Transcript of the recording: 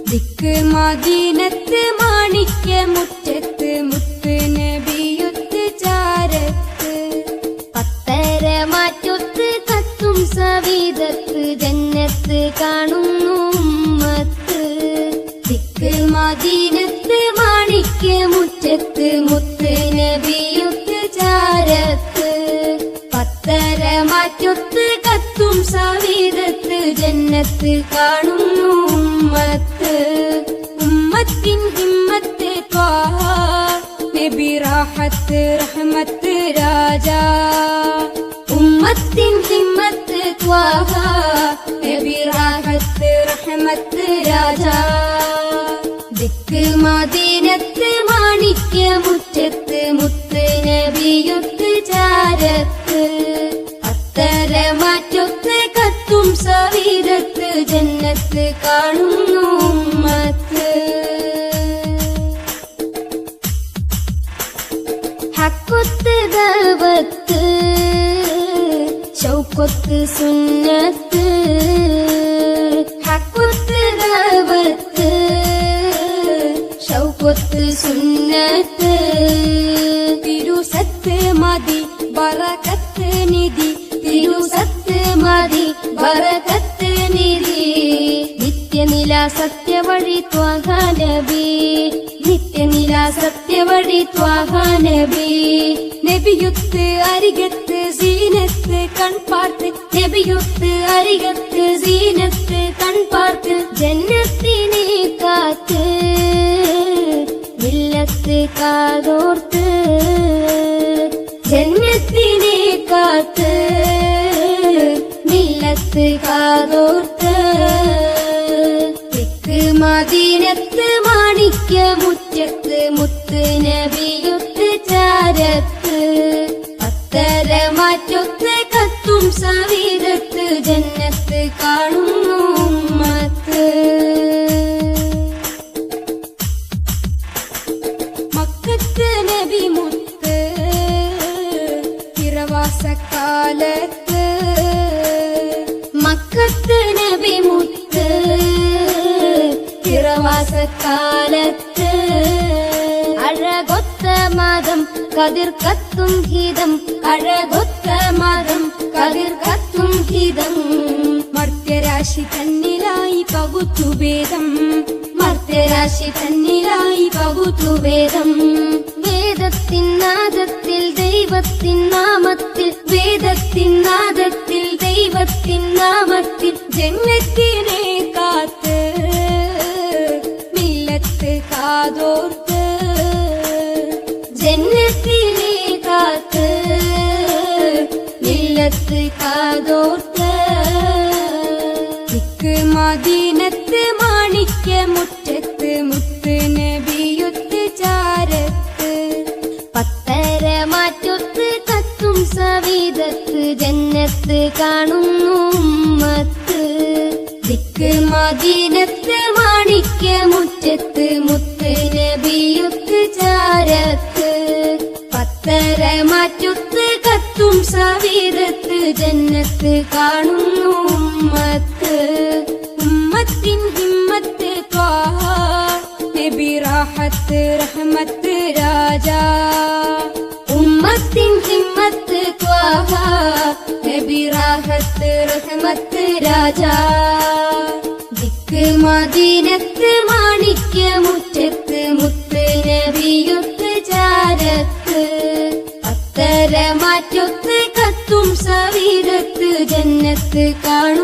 ദിക്ക് മദീനത്ത് മാണിക്യ മുറ്റത്ത് മുത്ത് നബിയൊത്ത് ചാരത്ത് പത്തര മാറ്റൊത്ത് കത്തും സവിധത്ത് ജന്നത്ത് കാണുന്നു ഉമ്മത്ത് ദിക്ക് മദീനത്ത് മാണിക്യ മുറ്റത്ത് മുത്ത് നബിയൊത്ത് ചാരത്ത് പത്തര മാറ്റൊത്ത് കത്തും സവിധത്ത് ജന്നത്ത് കാണുന്നു ഉമ്മത്ത് ഉമ്മത്തിൻ ഹിമ്മത്ത് ത്വാഹ നബി റാഹത്ത് റഹ്മത്ത് രാജാ ഉമ്മത്തിൻ ഹിമ്മത്ത് ത്വാഹ നബി റാഹത്ത് റഹ്മത്ത് രാജാ ദിക്ക് മദീനത്ത് മാണിക്യ മുറ്റത്ത് മുത്ത് നബിയൊത്ത് ചാരത്ത് പത്തര മാറ്റൊത്ത് കത്തും സവിധത്ത് ജന്നത്ത് കാണുന്നു ഉമ്മത്ത് ഹക്കൊത്ത് ദഅവത്ത് ശൗഖത്ത് സുന്നത്ത് ഹക്കൊത്ത് ദഅവത്ത് ശൗഖത്ത് സുന്നത്ത് തിരുസത്ത് മതി ബറകത്ത് നിധി തിരുസത്ത് മതി ബറകത്ത് നിധി നിത്യനില സത്യവഴി ത്വാഹ നബി നിത്യനില സത്യവഴി ത്വാഹ നബി നബിയൊത്ത് അരികത്ത് സീനത്ത് കൺപാർത്ത് നബിയൊത്ത് അരികത്ത് സീനത്ത് കൺപാർത്ത് ജന്നത്തിനെ കാത്ത് മില്ലത്ത് കാതോർത്ത് ജന്നത്തിനെ കാത്ത് മില്ലത്ത് കാതോർത്ത് ദിക്ക് മദീനത്ത് മാണിക്യ മുറ്റത്ത് മുത്ത് നബിയൊത്ത് ചാരത്ത് പത്തര മാറ്റൊത്ത് കത്തും സവിധത്ത് ജന്നത്ത് കാണുന്നു ഉമ്മത്ത് മക്കത്ത് നബി മുത്ത് തിരവാസക്കാലത്ത് മക്കത്ത് നബി മുത്ത് തിരവാസക്കാലത്ത് അഴകൊത്ത മതം കതിർ കത്തും ഹിതം അഴകൊത്ത മതം കതിർ കത്തും ഹിതം മർത്യരാശി തന്നിലായി പകുത്തുഭേദം മർത്യരാശി തന്നിലായി പകുത്തുഭേദം വേദത്തിൻ നാദത്തിൽ ദൈവത്തിൻ നാമത്തിൽ വേദത്തിൻ നാദത്തിൽ ദൈവത്തിൻ നാമത്തിൽ ജന്നത്തിനെ കാത്ത് മില്ലത്ത് കാതോർത്ത് ജന്നത്തിനെ കാത്ത് മില്ലത്ത് കാതോർത്ത് ദിക്ക് മദീനത്ത് മാണിക്യ മുറ്റത്ത് മുത്ത് നബിയൊത്ത് ചാരത്ത് പത്തര മാറ്റൊത്ത് കത്തും സവിധത്ത് ജന്നത്ത് കാണുന്നു ഉമ്മത്ത് ദിക്ക് മദീനത്ത് മാണിക്യ മുറ്റത്ത് മുത്ത് നബിയൊത്ത് ചാരത്ത് പത്തര മാറ്റൊത്ത് കത്തും സവിധത്ത് ജന്നത്ത് കാണുന്നു ഉമ്മത്ത് ഉമ്മത്തിൻ ഹിമ്മത്ത് ത്വാഹ നബി റാഹത്ത് റഹ്മത്ത് രാജാ ഉമ്മത്തിൻ ഹിമ്മത്ത് ത്വാഹ നബി റാഹത്ത് റഹ്മത്ത് രാജാ ദിക്ക് മദീനത്ത് മാണിക്യ മുറ്റത്ത് മുത്ത് നബിയൊത്ത് ചാരത്ത് പത്തര മാറ്റൊത്ത് കത്തും സവിധത്ത് ജന്നത്ത് കാണുന്നു